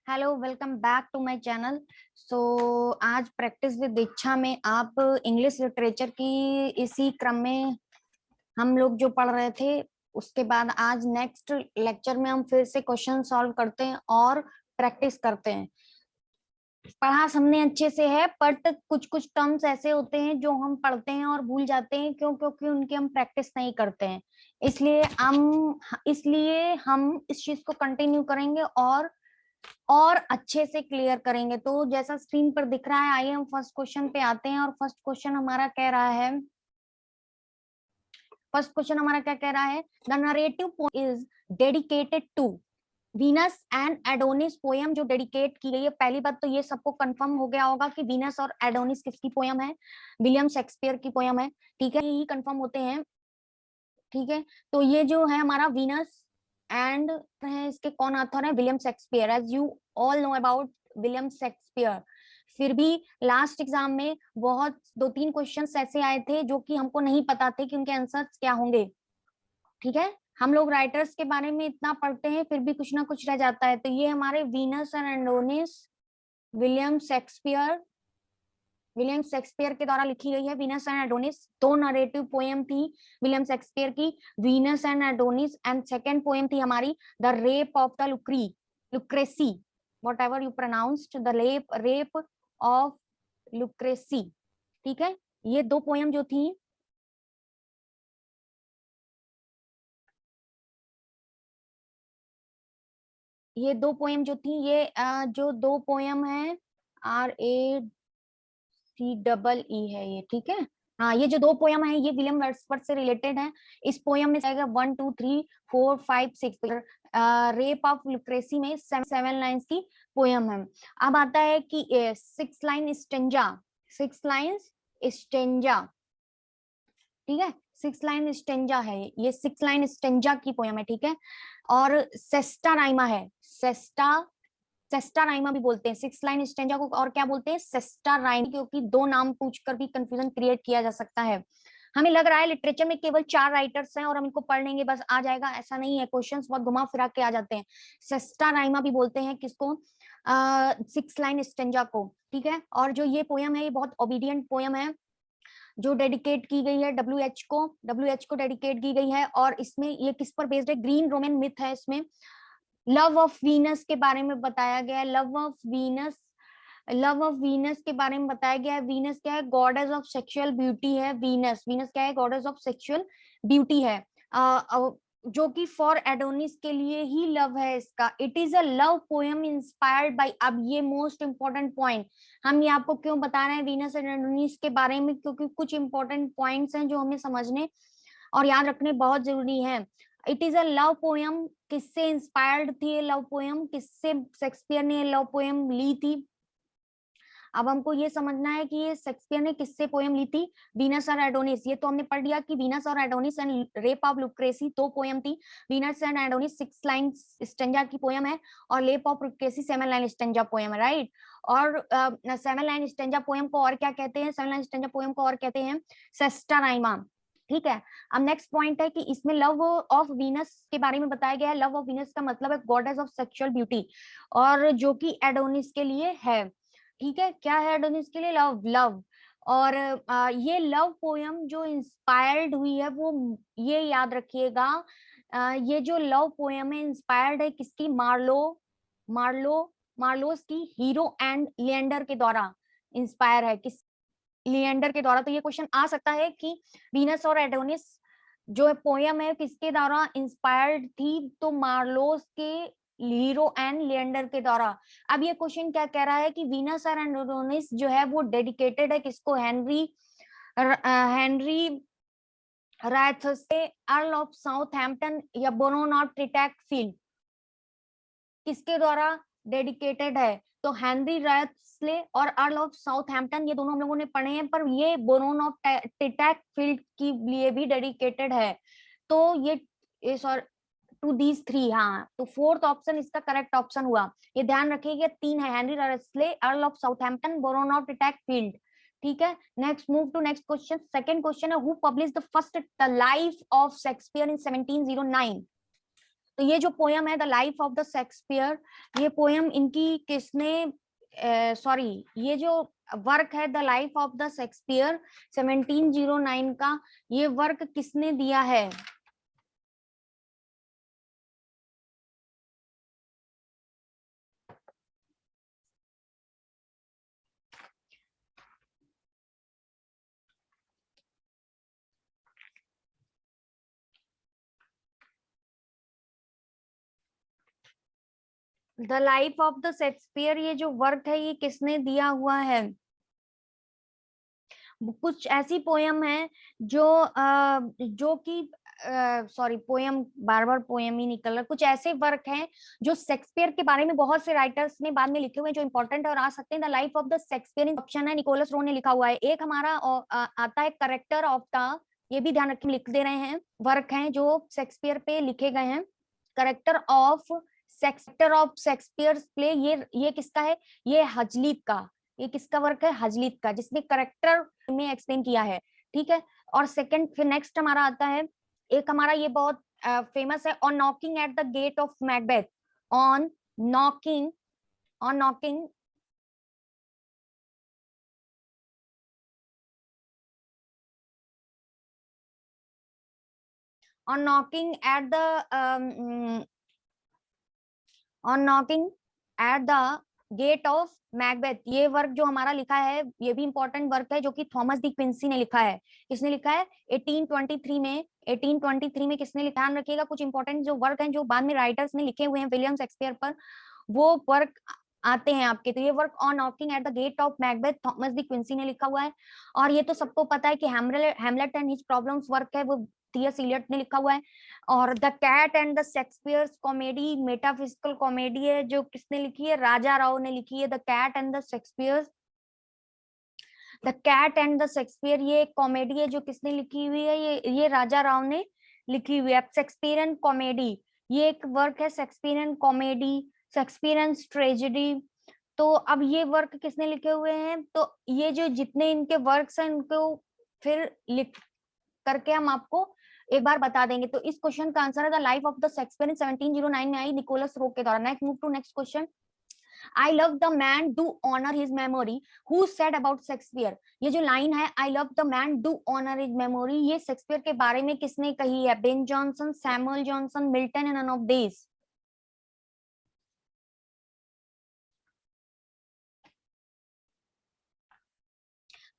Hello, welcome back to my channel. So आज practice with दीक्षा में आप इंग्लिश लिटरेचर की इसी क्रम में हम लोग जो पढ़ रहे थे, उसके बाद आज नेक्स्ट लेक्चर में हम फिर से क्वेश्चन सॉल्व करते हैं और प्रैक्टिस करते हैं। पढ़ा हमने अच्छे से है, बट कुछ कुछ टर्म्स ऐसे होते हैं जो हम पढ़ते हैं और भूल जाते हैं, क्योंकि उनकी हम प्रैक्टिस नहीं करते हैं। इसलिए हम इस चीज को कंटिन्यू करेंगे और अच्छे से क्लियर करेंगे। तो जैसा स्क्रीन पर दिख रहा है, आइए हम फर्स्ट क्वेश्चन पे आते हैं। और फर्स्ट क्वेश्चन हमारा क्या कह रहा है? The narrative poem is dedicated to Venus and Adonis. Poem जो डेडिकेट की गई है, पहली बात तो ये सबको कंफर्म हो गया होगा कि वीनस और एडोनिस किसकी पोएम है? विलियम शेक्सपियर की पोएम है। ठीक है, यही कंफर्म होते हैं। ठीक है, तो ये जो है हमारा वीनस एंड है, इसके कौन ऑथर है? William Shakespeare. As you all know about William Shakespeare. फिर भी लास्ट एग्जाम में बहुत 2-3 क्वेश्चंस ऐसे आए थे जो कि हमको नहीं पता थे कि उनके आंसर्स क्या होंगे। ठीक है, हम लोग राइटर्स के बारे में इतना पढ़ते हैं, फिर भी कुछ ना कुछ रह जाता है। तो ये हमारे Venus and Adonis William Shakespeare William Shakespeare के द्वारा लिखी गई है। वीनस एंड एडोनिस दो नरेटिव पोएम थी विलियम शेक्सपियर की, Venus and Adonis. And second poem थी हमारी the rape of the Lucrece, whatever you pronounced, the rape of Lucrece. ठीक है, ये दो पोएम जो थी, ये दो पोएम जो थी, ये जो दो पोएम है, RACEE है ये। ठीक है, हाँ, ये जो दो पोयम है ये विलियम वर्ड्सवर्थ से रिलेटेड है। इस पोयम में आएगा 1 2 3 4 5 6। रेप ऑफ लुक्रेसी में 7 लाइन्स की पोयम है। अब आता है कि 6 लाइन स्टेंजा। ठीक है, 6 लाइन स्टेंजा है, ये 6 लाइन स्टेंजा की पोयम है। ठीक है, और सेस्टा राइमा है। सेस्टा राइमा भी बोलते हैं 6 लाइन स्टेंजा को, और क्या बोलते हैं? सेस्टा राइम, क्योंकि दो नाम पूछकर भी कंफ्यूजन क्रिएट किया जा सकता है। हमें लग रहा है लिटरेचर में केवल 4 राइटर्स हैं और हम इनको पढ़ लेंगे बस आ जाएगा, ऐसा नहीं है। क्वेश्चंस बहुत घुमा फिरा के आ जाते हैं। सेस्टा राइमा भी बोलते हैं किसको? 6 लाइन स्टेंजा को। ठीक है, और जो ये पोयम है ये बहुत ओबीडियंट पोयम है, जो डेडिकेट की गई है डब्ल्यू एच को डेडिकेट की गई है। और इसमें ये किस पर बेस्ड है? ग्रीन रोमन मिथ है इसमें। लव ऑफ वीनस के बारे में बताया गया है। लव ऑफ वीनस के बारे में बताया गया है। वीनस क्या है? गॉडेस ऑफ सेक्सुअल ब्यूटी है। वीनस क्या है? गॉडेस ऑफ सेक्सुअल ब्यूटी है। जो कि फॉर एडोनिस के लिए ही लव है इसका। It is a love poem inspired by. अब ये मोस्ट इंपॉर्टेंट पॉइंट, हम ये आपको क्यों बता रहे हैं वीनस एंड एडोनिस के बारे में? क्योंकि कुछ इंपॉर्टेंट पॉइंट्स हैं जो हमें समझने और याद रखने बहुत जरूरी है। It is a love poem. किससे इंस्पायर्ड थी ये लव पोएम? किससे शेक्सपियर ने लव पोएम ली थी? अब हमको ये समझना है कि ये शेक्सपियर ने किससे पोएम ली थी। वीनस और एडोनिस, ये तो हमने पढ़ लिया कि वीनस और Adonis and rape of Lucrece दो पोएम थी। Venus and Adonis 6 line stanza की पोएम है, और rape of Lucrece 7 line stanza poem है, राइट। और 7 लाइन स्टेंजा पोएम को और क्या कहते हैं? 7 लाइन स्टेंजा पोएम को और कहते हैं सेस्टा राइमा। ठीक है, अब नेक्स्ट पॉइंट है कि इसमें लव ऑफ वीनस के बारे में बताया गया है। लव ऑफ वीनस का मतलब है गॉडेस ऑफ सेक्सुअल ब्यूटी, और जो कि एडोनिस के लिए है। ठीक है, क्या है एडोनिस के लिए? लव। और ये लव पोयम जो इंस्पायर्ड हुई है वो, ये याद रखिएगा, ये जो लव पोयम है इंस्पायर्ड है किसकी? मार्लोस की हीरो एंड लिएंडर के द्वारा इंस्पायर है। किस? लिएंडर के द्वारा। तो ये क्वेश्चन आ सकता है कि वीनस और एडोनिस जो पोयम है किसके द्वारा इंस्पायर्ड थी? तो मार्लोस के हीरो एंड लिएंडर के द्वारा। अब ये क्वेश्चन क्या कह रहा है कि वीनस और एडोनिस जो है वो डेडिकेटेड है किसको? हेनरी रायथसे, अर्ल ऑफ साउथहैम्पटन या बोरोन ऑफ ट्रिटैकफील्ड, किसके द्वारा डेडिकेटेड है? तो हेनरी रायथस्ले और अर्ल ऑफ साउथहैम्पटन, ये दोनों हम लोगों ने पढ़े हैं, पर ये बोरोन ऑफ ट्रिटैकफील्ड के लिए भी डेडिकेटेड है। तो ये सॉरी, टू दीज 3। हाँ, तो फोर्थ ऑप्शन इसका करेक्ट ऑप्शन हुआ। ये ध्यान रखिएगा, 3 है, Henry Wriothesley, Earl of Southampton, Baron of Titchfield. ठीक है, next move to next question. Second question है, who published the first the life of Shakespeare in 1709? तो ये जो पोयम है the life of the Shakespeare, ये पोयम इनकी किसने, सॉरी, ये जो वर्क है the life of the Shakespeare 1709 का, ये वर्क किसने दिया है? The life of the Shakespeare, ये जो वर्क है ये किसने दिया हुआ है? कुछ ऐसी पोयम है जो जो कि सॉरी, पोयम बार बार पोयम ही निकल रहा, कुछ ऐसे वर्क हैं जो शेक्सपियर के बारे में बहुत से राइटर्स ने बाद में लिखे हुए हैं जो इंपॉर्टेंट और आ सकते हैं। The life of the Shakespeare option है, निकोलस रो ने लिखा हुआ है। एक हमारा आता है करेक्टर ऑफ द, ये भी ध्यान रखें, लिख दे रहे हैं, वर्क हैं जो शेक्सपियर पे लिखे गए हैं। करेक्टर ऑफ शेक्सपियर प्ले, ये किसका है? ये हजलीफ का, ये किसका वर्क है? हजलीफ का, जिसने करेक्टर में एक्सप्लेन किया है। ठीक है, और सेकंड, फिर नेक्स्ट हमारा आता है, एक हमारा ये बहुत फेमस है, on knocking at the gate of Macbeth. On knocking, on knocking, on knocking at the, on knocking at the gate of Macbeth, ये वर्क जो हमारा लिखा है, ये भी इंपॉर्टेंट वर्क है जो कि थॉमस डी क्विंसी ने लिखा है। किसने लिखा है? 1823 में, 1823 में किसने लिखा? ध्यान रखिएगा, कुछ इंपॉर्टेंट जो वर्क हैं जो बाद में राइटर्स ने लिखे हुए हैं विलियम शेक्सपियर पर, वो वर्क आते हैं आपके। तो ये work on knocking at the gate of Macbeth Thomas De Quincey ने लिखा हुआ है। और ये तो सबको पता है कि Hamlet and his problems work है, वो टी.एस. इलियट ने लिखा हुआ है। और the cat and the Shakespeares comedy, metaphysical comedy है, जो किसने लिखी है? राजा राव ने लिखी है। The cat and the Shakespeares, the cat and the Shakespeare, ये कॉमेडी है जो किसने लिखी हुई है? ये राजा राव ने लिखी हुई है। शेक्सपियरन कॉमेडी, ये एक वर्क है, शेक्सपियरन कॉमेडी, शेक्सपियरन ट्रेजेडी। तो अब ये वर्क किसने लिखे हुए हैं? तो ये जो जितने इनके वर्क्स हैं इनको फिर लिख करके हम आपको एक बार बता देंगे। तो इस क्वेश्चन का आंसर है the life of the Shakespeare in 1709 में आई निकोलस रो के द्वारा। Next move to next question. I love the man, do honor his memory, who said about Shakespeare। ये जो लाइन है I love the man, do honor his memory, ये Shakespeare के बारे में किसने कही है? Ben Jonson, Samuel Johnson, Milton and none of these.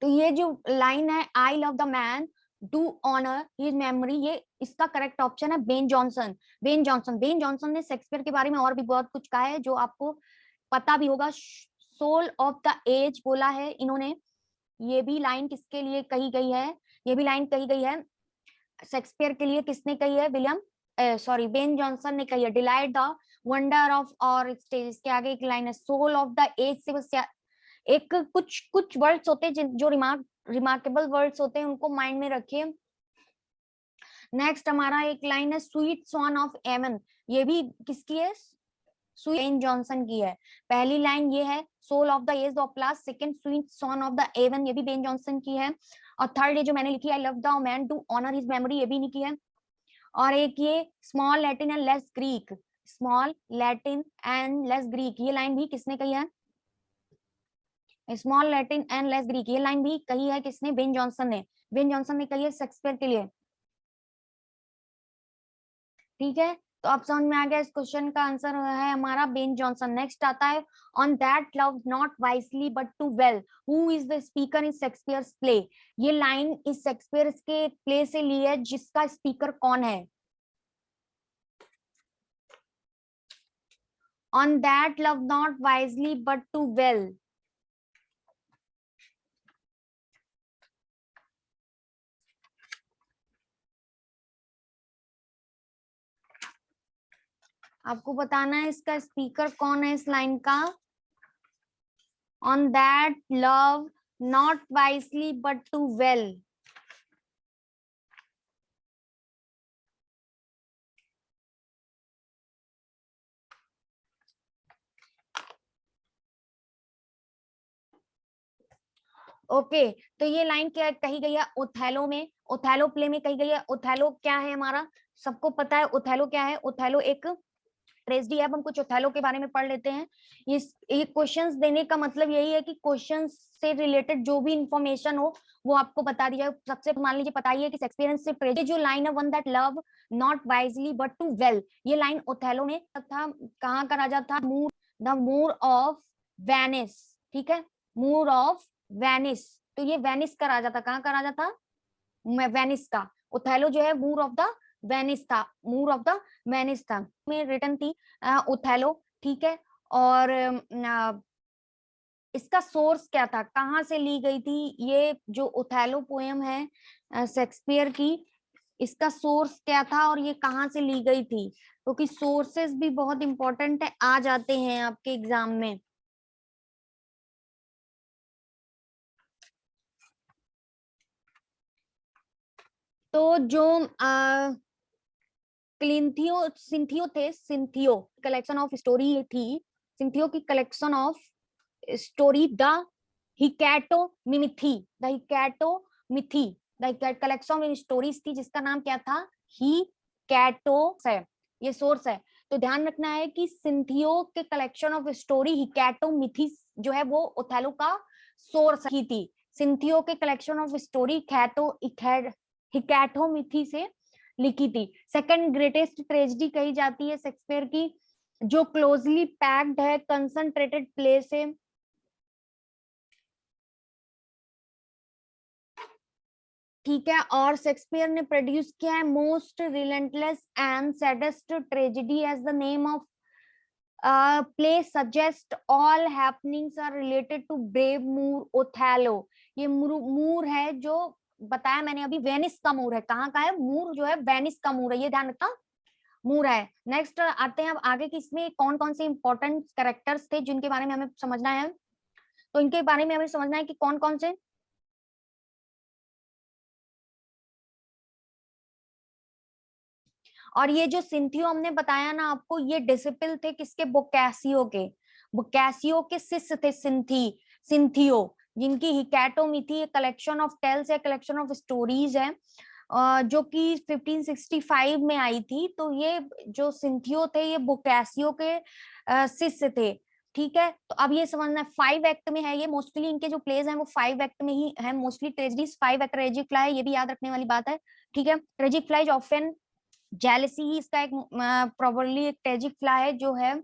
तो ये जो लाइन है I love the man, do honour his memory, ये इसका करेक्ट ऑप्शन है बेन जॉनसन। बेन जॉनसन ने शेक्सपियर के बारे में और भी बहुत कुछ कहा है जो आपको पता भी होगा। सोल ऑफ द एज बोला है इन्होंने। ये भी लाइन किसके लिए कही गई है? ये भी लाइन कही गई है शेक्सपियर के लिए। किसने कही है? विलियम, सॉरी, बेन जॉनसन ने कही है। डिलाइट द वंडर ऑफ और स्टेज, इसके आगे एक लाइन है सोल ऑफ द एज से बस एक कुछ कुछ वर्ड्स होते हैं जो रिमार्केबल वर्ड्स होते हैं, उनको माइंड में रखिए। नेक्स्ट हमारा एक लाइन है स्वीट सॉन ऑफ एमन, ये भी किसकी है? बेन जॉनसन की है। पहली लाइन ये है soul of the age of applause, second sweet swan of the Avon, ये भी बेन जॉनसन की है। और थर्ड ये जो मैंने लिखी I love the man do honour his memory, ये भी नहीं की है। और एक ये small Latin and less Greek, small Latin and less Greek, ये लाइन भी किसने कही है? Small Latin and less Greek, ये लाइन भी कही है किसने? बेन जॉनसन ने। बेन जॉनसन ने कही है शेक्सपियर के लिए। ठीक है, तो अब समझ में आ गया, इस क्वेश्चन का आंसर है हमारा बेन जॉनसन। नेक्स्ट आता है on that love not wisely but too well, who is the speaker in Shakespeare's play, ये लाइन इस शेक्सपियर के प्ले से ली है, जिसका स्पीकर कौन है? On that love not wisely but too well, आपको बताना है इसका स्पीकर कौन है इस लाइन का। On that love not wisely but too well, okay, तो ये लाइन क्या कही गई है ओथेलो में, ओथेलो प्ले में कही गई है। ओथेलो क्या है हमारा, सबको पता है ओथेलो क्या है। ओथेलो एक ट्रेजेडी है। अब हम कुछ ओथेलो के बारे में पढ़ लेते हैं। ये क्वेश्चंस देने का मतलब यही है कि क्वेश्चंस से रिलेटेड जो भी इंफॉर्मेशन हो वो आपको बता दी जाए। सबसे मान लीजिए पता ही है कि शेक्सपियर से ट्रेजेडी जो लाइन है one that love not wisely but too well, ये लाइन ओथेलो में था। कहाँ का राजा था, Moor, the Moor of Venice, ठीक है, मूर ऑफ वेनिस। तो ये वेनिस का राजा था। कहाँ का राजा था, वेनिस का। ओथेलो जो है मूर ऑफ द वेनिस था, मूर ऑफ द वेनिस था में रिटन थी ओथेलो, ठीक है। और इसका सोर्स क्या था, कहाँ से ली गई थी ये जो ओथेलो पोएम है शेक्सपियर की, इसका सोर्स क्या था और ये कहाँ से ली गई थी, क्योंकि सोर्सेस भी बहुत इंपॉर्टेंट है, आ जाते हैं आपके एग्जाम में। तो जो सिंथियो थे, सिंथियो कलेक्शन ऑफ स्टोरी थी, सिंथियो की collection of story the Hecatommithi, the Hecatommithi, the collection of stories थी जिसका नाम क्या था, ही कैटो है, ये सोर्स है। तो ध्यान रखना है कि सिंथियो के कलेक्शन ऑफ स्टोरी हिकैटो मिथी जो है वो ओथेलो का सोर्स ही थी। सिंथियो के कलेक्शन ऑफ स्टोरी हिकैटो मिथी से लिखी थी। सेकंड ग्रेटेस्ट ट्रेजेडी कही जाती है शेक्सपियर की, जो क्लोजली पैक्ड है, कंसंट्रेटेड प्लेस है, ठीक है। और शेक्सपियर ने प्रोड्यूस किया है most relentless and saddest tragedy as the name of play suggest all happenings are related to brave Moor Othello. ये मूर है जो बताया मैंने अभी, वेनिस का मूर है। कहाँ का है मूर, जो है वेनिस का मूर है, ये ध्यान रखना, मूर है। नेक्स्ट आते हैं अब आगे कि इसमें कौन कौन से इंपॉर्टेंट कैरेक्टर्स थे जिनके बारे में हमें समझना है। तो इनके बारे में हमें समझना है कि कौन कौन से, और ये जो सिंथियो हमने बताया ना आपको, ये डिसिपल थे किसके, बोकासियो के, बोकासियो के शिष्य थे सिंथियो, जिनकी हिकैटोमिथी कलेक्शन ऑफ टेल्स है, कलेक्शन ऑफ स्टोरीज है, जो कि 1565 में आई थी। तो ये जो सिंथियो थे ये बोकासियो के शिष्य थे, ठीक है। तो अब ये समझना है 5 एक्ट में है ये, मोस्टली इनके जो प्लेज हैं वो 5 एक्ट में ही है, mostly tragedies 5 act. Tragic fly, ये भी याद रखने वाली बात है, ठीक है। ट्रेजिक फ्लाई ऑफन जेलसी ही इसका एक प्रोबेबली एक ट्रेजिक फ्लाई है जो है।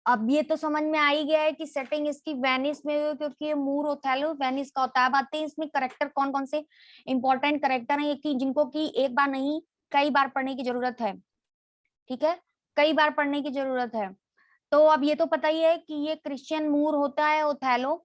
अब ये तो समझ में आ ही गया है कि सेटिंग इसकी वेनिस में हुई, क्योंकि ये मूर ओथेलो वेनिस का होता है। अब आते हैं इसमें करेक्टर कौन कौन से इंपॉर्टेंट करेक्टर हैं कि जिनको कि एक बार नहीं कई बार पढ़ने की जरूरत है, ठीक है, कई बार पढ़ने की जरूरत है। तो अब ये तो पता ही है कि ये क्रिश्चियन मूर होता है ओथेलो।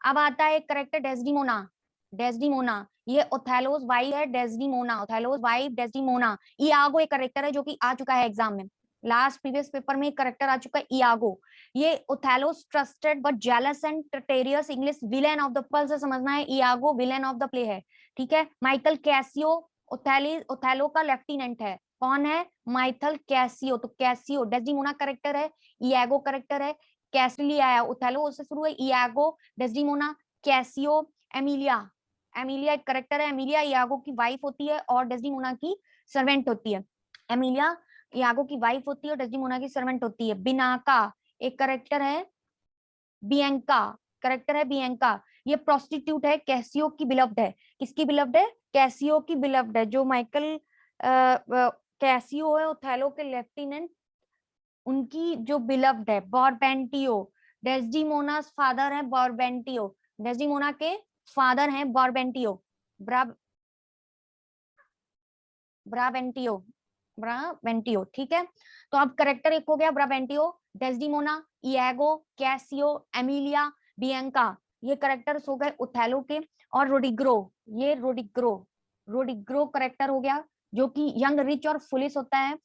अब आता है करेक्टर डेस्डिमोना, डेस्डिमोना ये ओथेलोस वाइफ है, डेस्डिमोना, ओथेलोस वाइफ डेस्डिमोना। इयागो एक करेक्टर है जो कि आ चुका है एग्जाम में, लास्ट प्रीवियस पेपर में एक करेक्टर आ चुका है इयागो। ये Othello's trusted but jealous and treacherous English villain of the play से समझना है, Iago villain of the play है, ठीक है। माइकल कैसियो ओथेलो का लेफ्टिनेंट है, कौन है, माइकल कैसियो। तो कैसियो डेस्डिमोना करेक्टर है, इयागो करेक्टर है, कैसली आया ओथेलो से शुरू है, Iago, Desdemona, Cassio, Emilia, Emilia एक करेक्टर है, एमिलिया इयागो की वाइफ होती है और डेस्डिमोना की सर्वेंट होती है। एमिलिया इयागो की वाइफ होती है और डेस्डिमोना की सर्वेंट होती है। बिनाका एक करेक्टर है, बियंका करेक्टर है, बियंका ये प्रोस्टिट्यूट है, कैसियो की बिलव्ड है। किसकी बिलव्ड है, कैसियो की बिलव्ड है। जो माइकल कैसियो है ओथेलो के लेफ्टिनेंट, उनकी जो बिलव्ड है बॉरबेंटियो। डेस्डिमोनास फादर है बॉरबेंटियो, डेस्डिमोना के फादर हैं बॉरबेंटियो, ब्रा ब्राबेंटियो, ब्राबेंटियो, ठीक है। तो अब करेक्टर एक हो गया Brabantio, Desdemona, Iago, Cassio, Emilia, Bianca, ये करेक्टर्स हो गए ओथेलो के। और रोडिग्रो, ये रोडिग्रो, रोडिग्रो करेक्टर हो गया जो कि यंग रिच और फुलिश होता है।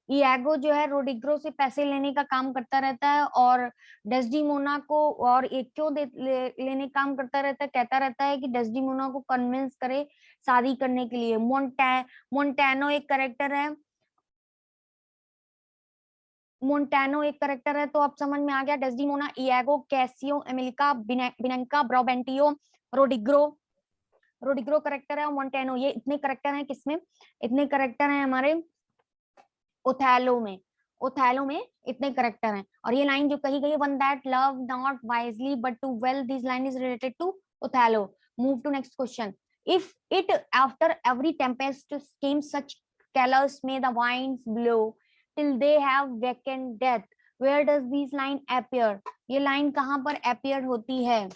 इयागो जो है रोडिग्रो से पैसे लेने का काम करता रहता है और डेस्डिमोना को और एक क्यों लेने काम करता रहता है, कहता रहता है कि डेस्डिमोना को कन्विंस करे शादी करने के लिए। मोन्टैनो एक करेक्टर है, मोन्टेनो एक करेक्टर है, तो अब समझ में आ गया। डेस्डिमोना, इयागो, कैसियो, एमिलिका, बिनेंका, ब्राबेंटियो, रोडिग्रो, रोडिग्रो करेक्टर है, और मोन्टेनो, ये इतने करेक्टर हैं किसमें, इतने करेक्टर हैं हमारे ओथेलो में, ओथेलो में इतने करेक्टर हैं। और ये लाइन जो कही गई है, one that love not wisely but too well, this line is related to Othello. Move to next question. If it after every tempest came such careless may the winds blow till they have vacant death, where does this line appear? ये line कहाँ पर appear होती है?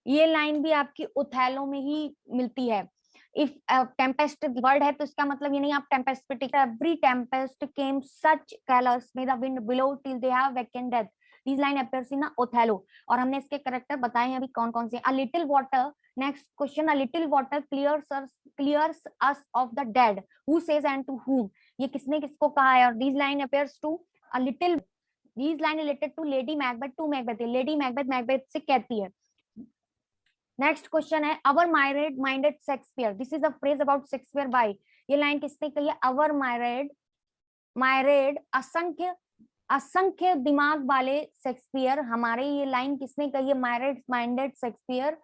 ये line भी आपकी Othello में ही मिलती है। इफ टेम्पेस्ट वर्ड है तो इसका मतलब ये नहीं आप टेम्पेस्ट पे tick, every tempest came such calms may the wind blow till they have wakened death, this line appears in Othello. और हमने इसके करेक्टर बताए हैं अभी कौन कौन से। A little water, next question, a little water clears us of the deed, who says and to whom, ये किसने किसको कहा है? और this line appears to a little, this line related to Lady Macbeth, to Macbeth, Lady Macbeth Macbeth से कहती है। Next question है, our minded minded Shakespeare, this is a phrase about Shakespeare by, ये लाइन किसने कही है? Our minded minded, असंख्य असंख्य दिमाग वाले शेक्सपियर, हमारे ये लाइन किसने कही है? Minded minded Shakespeare,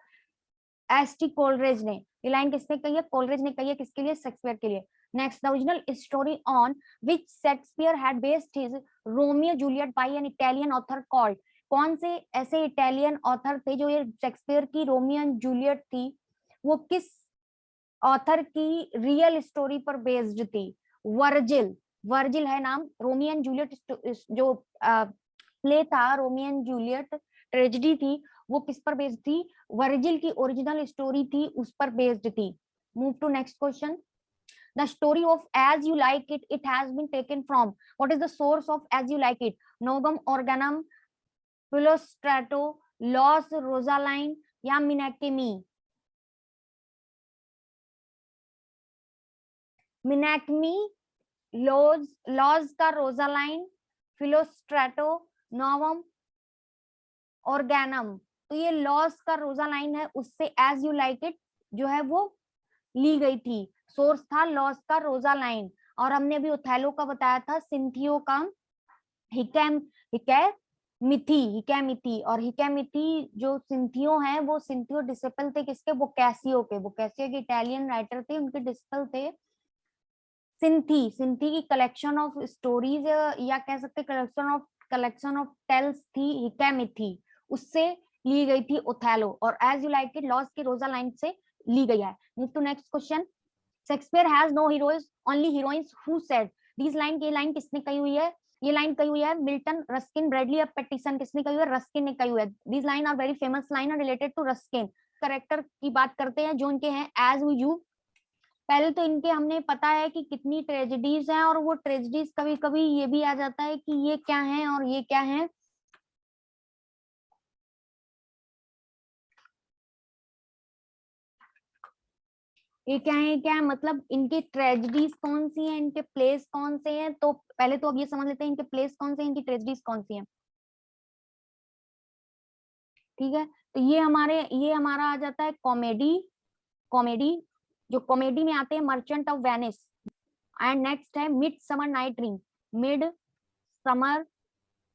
ST. Coleridge ने। ये लाइन किसने कही है? कोलरिज ने कही है। किसके लिए? शेक्सपियर के लिए। Next, the original story on which Shakespeare had based his Romeo Juliet by an Italian author called, कौन से ऐसे इटालियन ऑथर थे जो ये शेक्सपियर की रोमियो एंड जूलियट थी, वो किस ऑथर की रियल स्टोरी पर बेस्ड थी? वर्जिल, वर्जिल है नाम। रोमियो एंड जूलियट जो प्ले था, रोमियो एंड जूलियट ट्रेजेडी थी, वो किस पर बेस्ड थी? वर्जिल की ओरिजिनल स्टोरी थी, उस पर बेस्ड थी। Move to next question. The story of As You Like It, it has been taken from, what is the source of As You Like It? Novum Organum, Philostrato, Los Rosaline या मिनाकेमी? मिनाकेमी, laws का रोजालाइन, फिलोस्ट्रेटो, Novum ऑर्गेनम। तो ये laws का रोजालाइन है, उससे as you like it जो है वो ली गई थी। सोर्स था लॉज का रोजालाइन। और हमने अभी ओथेलो का बताया था, सिंथियो का हिकैमिथी। और हिकैमिथी जो सिंथियो हैं, वो सिंथियो डिसिपल थे किसके? बोकासियो के। बोकासियो के इटालियन राइटर थे, उनके डिसिपल थे। सिंथी की कलेक्शन ऑफ स्टोरीज या कह सकते कलेक्शन ऑफ टेल्स थी हिकैमिथी, उससे ली गई थी ओथेलो। और as you like it Lodge की रोजा लाइन से ली गई है। Move to next question. Shakespeare has no heroes only heroines, who said, this line, ये लाइन किसने कही हुई है? ये लाइन कही हुई है मिल्टन, रस्किन, ब्रैडली और पैटिसन। किसने कही हुई है? रस्किन ने कही हुई है। This line are very famous line are related to Ruskin. Character की बात करते हैं जो इनके हैं एज यू। पहले तो इनके हमने पता है कि कितनी ट्रेजेडीज हैं, और वो ट्रेजेडीज कभी कभी ये भी आ जाता है कि ये क्या है और ये क्या है। ये क्या है, क्या है मतलब इनकी ट्रेजेडीज कौन सी हैं, इनके प्लेस कौन से हैं। तो पहले तो अब ये समझ लेते हैं इनके प्लेस कौन से हैं, इनकी ट्रेजेडीज कौन सी हैं। ठीक है, तो ये हमारा आ जाता है कॉमेडी। कॉमेडी, जो कॉमेडी में आते हैं Merchant of Venice. And next है midsummer night dream, midsummer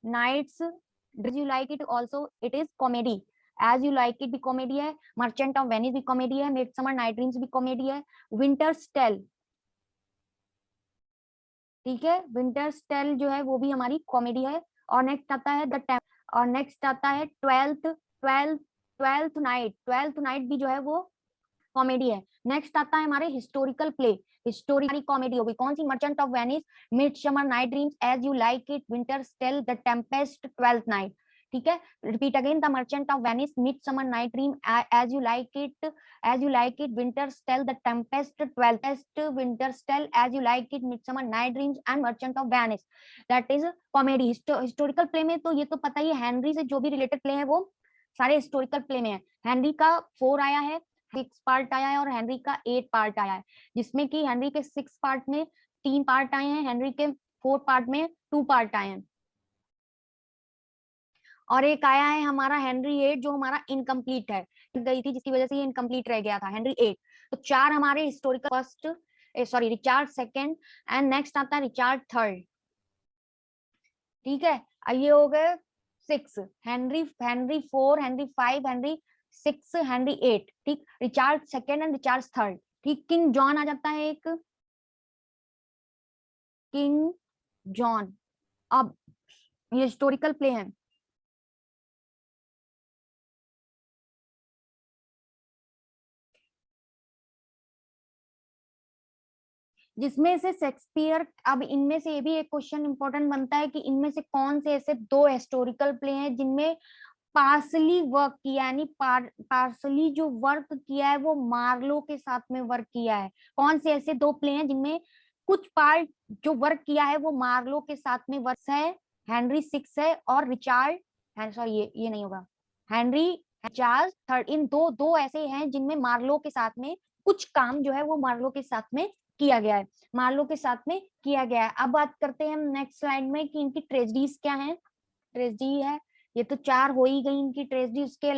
nights, do you like it also, it is comedy. As you like it भी कॉमेडी है, मर्चेंट ऑफ वेनिस भी comedy है, midsummer night dreams भी comedy है, Winter's Tale, ठीक है, Winter's tell जो है वो भी हमारी कॉमेडी है। और नेक्स्ट आता है और नेक्स्ट आता है ट्वेल्थ नाइट भी जो है वो कॉमेडी है। नेक्स्ट आता है हमारे हिस्टोरिकल प्ले, हिस्टोरिकल कॉमेडी होगी कौन सी? Merchant of Venice, midsummer night dreams, as you like it, Winter's Tale, the Tempest, Twelfth Night. ठीक है, repeat again, the Merchant of Venice, midsummer night dream, as you like it, Winter's Tale, the Tempest, Twelfth, Winter's Tale, as you like it, midsummer night dreams and Merchant of Venice. That is comedy. Historical play में तो ये तो पता ही है, Henry से जो भी related play है वो सारे हिस्टोरिकल प्ले में है। हेनरी का 4 आया है, 6 पार्ट आया है और हेनरी का 8 पार्ट आया है, जिसमें कि हेनरी के 6 पार्ट में 3 पार्ट आए हैं, हेनरी के 4 पार्ट में 2 पार्ट आए हैं, और एक आया है हमारा हेनरी 8 जो हमारा इनकम्प्लीट है, गई थी जिसकी वजह से ये इनकम्प्लीट रह गया था, हेनरी 8। तो 4 हमारे historical first, sorry Richard second, and next आता है रिचार्ड थर्ड। ठीक है, ये हो गए 6, हेनरी 4, हेनरी 5, हेनरी 6, हेनरी 8। ठीक, Richard second and Richard third. ठीक, किंग जॉन आ जाता है एक, किंग जॉन। अब ये हिस्टोरिकल प्ले है, जिसमें से शेक्सपियर, अब इनमें से ये भी एक क्वेश्चन इंपॉर्टेंट बनता है कि इनमें से कौन से ऐसे 2 हिस्टोरिकल प्ले हैं जिनमें पार्सली वर्क किया, यानी पार्सली जो वर्क किया है वो मार्लो के साथ में वर्क किया है। कौन से ऐसे 2 प्ले हैं जिनमें कुछ पार्ट जो वर्क किया है वो मार्लो के साथ में वर्क है? हेनरी 6 है और रिचार्ड, सॉरी ये नहीं होगा, हेनरी चार्ल्स थर्ड। इन दो ऐसे हैं जिनमें मार्लो के साथ में कुछ काम जो है वो मार्लो के साथ में किया गया है, मार्लो के साथ में किया गया है। अब बात करते हैं हम नेक्स्ट स्लाइड में कि इनकी ट्रेजेडीज क्या है। ट्रेजेडी है, ये तो 4 हो ही गई इनकी ट्रेजेडी। उसके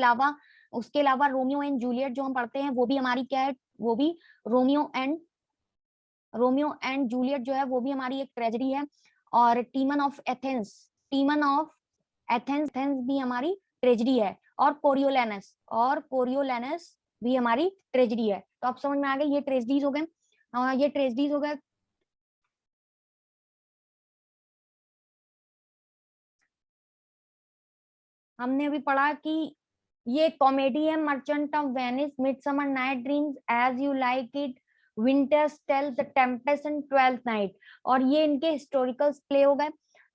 अलावा रोमियो एंड जूलियट जो हम पढ़ते हैं वो भी हमारी क्या है, वो भी रोमियो एंड जूलियट जो है वो भी हमारी एक ट्रेजेडी है। और टीमन ऑफ एथेंस भी हमारी ट्रेजेडी है। और कोरियोलेनस भी हमारी ट्रेजेडी है। तो आप समझ में आ गए, ये ट्रेजेडीज हो गए, ये ट्रेजेडीज हो गए। हमने अभी पढ़ा कि ये कॉमेडी है, Merchant of Venice, midsummer night dreams, as you like it, Winter's Tale, the Tempest and Twelfth Night. और ये इनके हिस्टोरिकल प्ले हो गए।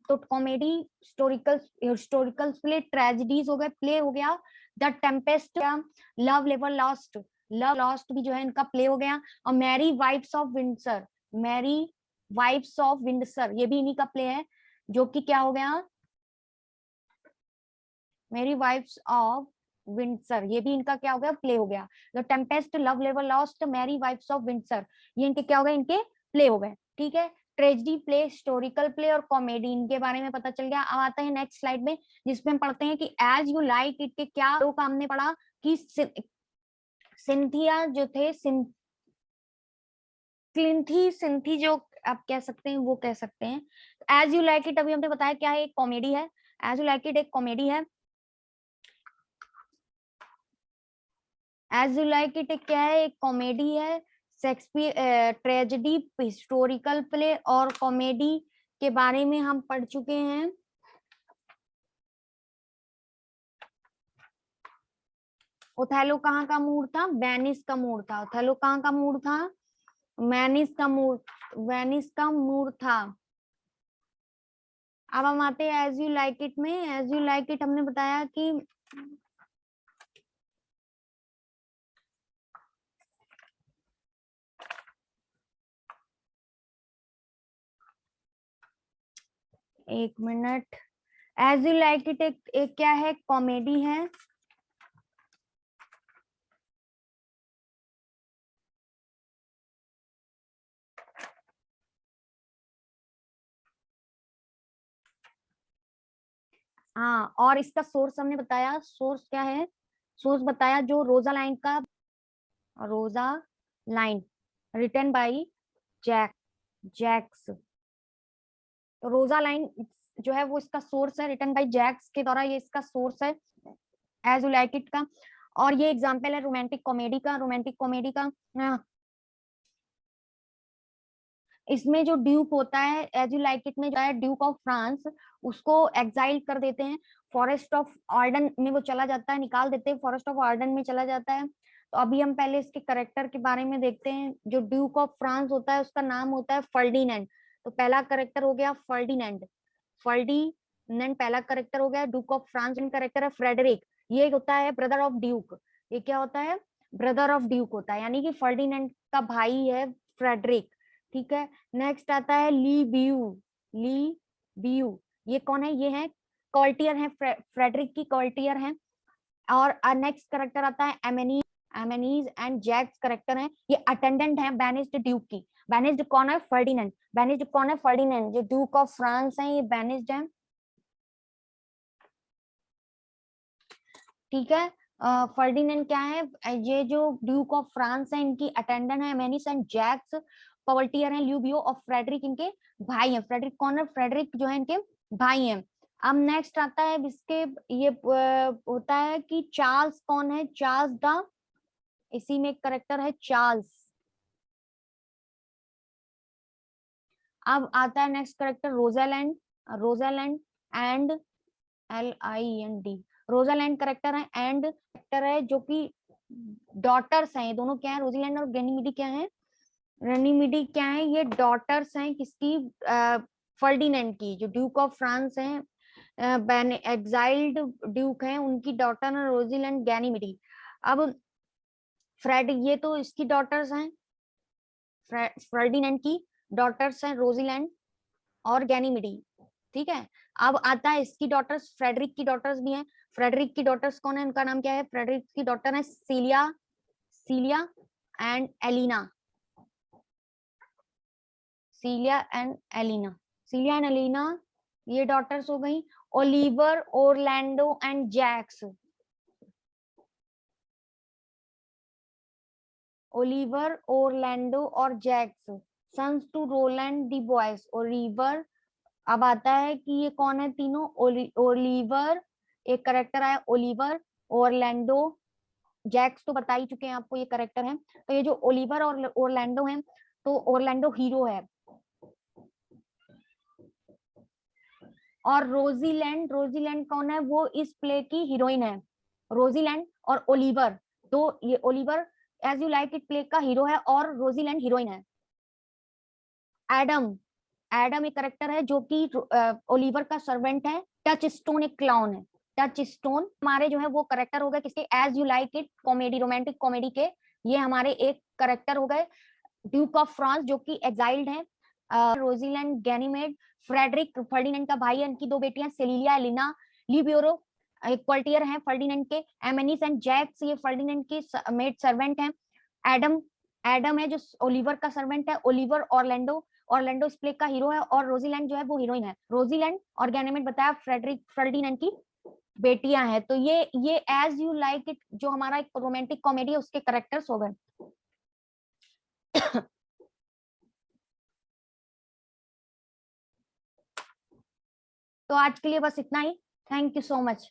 तो कॉमेडी, हिस्टोरिकल प्ले, ट्रेजेडीज हो गए, प्ले हो गया द टेम्पेस्ट, लव लेवर लॉस्ट भी जो है इनका प्ले हो गया। और मैरी वाइफ्स ऑफ विंडसर ये भी इन्हीं का प्ले है, जो कि क्या हो गया, मेरी वाइफ्स ऑफ विंडसर, ये भी इनका क्या हो गया, प्ले हो गया। द टेम्पेस्ट, लव लेवर Lost, Merry Wives of Windsor, ये इनके क्या हो गए, इनके प्ले हो गए। ठीक है, ट्रेजेडी प्ले, हिस्टोरिकल प्ले और कॉमेडी, इनके बारे में पता चल गया। अब आते हैं नेक्स्ट स्लाइड में, जिसमें हम पढ़ते हैं कि एज यू लाइक इट के क्या लोग हमने पढ़ा कि सिंथिया जो थे, सिंथी जो आप कह सकते हैं वो कह सकते हैं। एज यू लाइक इट अभी हमने बताया क्या है, एक कॉमेडी है। एज यू लाइक इट एक कॉमेडी है। एज यू लाइक इट क्या है, एक कॉमेडी है। शेक्सपियर, ट्रेजेडी, हिस्टोरिकल प्ले और कॉमेडी के बारे में हम पढ़ चुके हैं। ओथेलो कहाँ का मूड था, वेनिस का मूड था। ओथेलो कहाँ का मूड था, वेनिस का मूड था। अब हम आते हैं एज यू लाइक इट में। एज यू लाइक इट हमने बताया कि एक minute, as you like it एक क्या है, कॉमेडी है। हाँ, और इसका सोर्स हमने बताया, सोर्स क्या है, सोर्स बताया जो रोजा लाइन रिटन बाई जैक्स। तो रोजा लाइन जो है वो इसका सोर्स है, रिटन बाई जैक्स के द्वारा ये इसका सोर्स है, एज यू लाइक इट का। और ये एग्जाम्पल है रोमांटिक कॉमेडी का। इसमें जो ड्यूक होता है, एज यू लाइक इट में जो है ड्यूक ऑफ फ्रांस, उसको एग्जाइल कर देते हैं, फॉरेस्ट ऑफ आर्डन में वो चला जाता है, निकाल देते हैं, फॉरेस्ट ऑफ आर्डन में चला जाता है। तो अभी हम पहले इसके करेक्टर के बारे में देखते हैं। जो ड्यूक ऑफ फ्रांस होता है उसका नाम होता है फर्डिनेंड। तो पहला करेक्टर हो गया फर्डिनेंड पहला करेक्टर हो गया। ड्यूक ऑफ फ्रांस करेक्टर है फ्रेडरिक, ये होता है ब्रदर ऑफ ड्यूक। ये क्या होता है, ब्रदर ऑफ ड्यूक होता है, यानी कि फर्डिनेंड का भाई है फ्रेडरिक। ठीक है, नेक्स्ट आता है ली बियू, ये कौन है, ये है कॉल्टियर है, फ्रेडरिक की कॉल्टियर है। और नेक्स्ट करेक्टर आता है एमेनीज एंड जैक्स करेक्टर हैं, ये अटेंडेंट है बेनिस्ड ड्यूक की। बेनिस्ड कौन है? फर्डिनेंड। बेनिस्ड कौन है? फर्डिनेंड, जो ड्यूक ऑफ फ्रांस है, ये बेनिस्ड है। ठीक है, फर्डिनेंड क्या है? ये जो ड्यूक ऑफ फ्रांस है, इनकी अटेंडेंट है एमेनिस एंड जैक्स पवर्टियर है ल्यूबियो ऑफ फ्रेडरिक, इनके भाई हैं। फ्रेडरिक कौन है? फ्रेडरिक जो है इनके भाई हैं। अब नेक्स्ट आता है इसके, ये होता है कि चार्ल्स कौन है? चार्ल्स द, इसी में एक करेक्टर है चार्ल्स। अब आता है next character Rosalind. Rosalind and LIND, Rosalind character है एंड करेक्टर है, जो कि डॉटर्स हैं। ये दोनों क्या है? रोजीलैंड और गैनीमिडी क्या है? गैनीमिडी क्या है? ये डॉटर्स हैं किसकी? फर्डिनेंड की, जो ड्यूक ऑफ फ्रांस हैं, एग्जाइल्ड ड्यूक हैं, उनकी डॉटर है रोजीलैंड गैनीमिडी। अब फ्रेड, ये तो इसकी डॉटर्स हैं, फर्डिनेंड की डॉटर्स हैं रोजीलैंड और गैनीमिडी। ठीक है, अब आता है इसकी डॉटर्स, फ्रेडरिक की डॉटर्स भी हैं। फ्रेडरिक की डॉटर्स कौन है? उनका नाम क्या है? फ्रेडरिक की डॉटर है Celia, Celia and Aliena, Celia and Aliena, Celia and Aliena, ये डॉटर्स हो गई। Oliver, Orlando and Jaques, Oliver, Orlando और Jaques, sons to Roland the boys. Oliver, अब आता है कि ये कौन है तीनों? ओलिवर, एक करेक्टर आया ओलिवर, ओरलैंडो, जैक्स तो बता ही चुके हैं आपको, ये करेक्टर है। तो ये जो ओलिवर और ओरलैंडो है, तो ओरलैंडो हीरो है, और रोजीलैंड, रोजीलैंड कौन है? वो इस प्ले की हीरोइन है। रोजीलैंड और ओलिवर, तो ये Oliver as you like it play का हीरो है और रोजीलैंड हीरोइन है। एडम, एडम एक करेक्टर है जो कि ओलिवर का सर्वेंट है। टच स्टोन एक क्लाउन है। टच स्टोन हमारे जो है वो करेक्टर हो गए किसके? As you like it comedy, romantic comedy के ये हमारे एक करेक्टर हो गए। ड्यूक ऑफ फ्रांस जो कि एग्जाइल्ड है, रोजीलैंड गैनीमेड, फ्रेडरिक फर्डिनेंड का भाई है, इनकी दो बेटियां सेलिलिया, एलिना, लिब्यूरो एक क्वार्टियर है फर्डिनेंड के। एमेनिस एंड जैक्स ये फर्डिनेंड के मेड सर्वेंट हैं। एडम, एडम है जो ओलिवर का सर्वेंट है। ओलिवर, ऑरलैंडो, ऑरलैंडो इस प्ले का हीरो है, और रोजीलैंड जो है वो हीरोइन है। रोजीलैंड और गैनीमेड बताया फ्रेडरिक फर्डिनेंड की बेटियां हैं। तो ये एज यू लाइक इट जो हमारा एक रोमांटिक कॉमेडी है उसके करेक्टर्स हो गए। तो आज के लिए बस इतना ही। Thank you so much.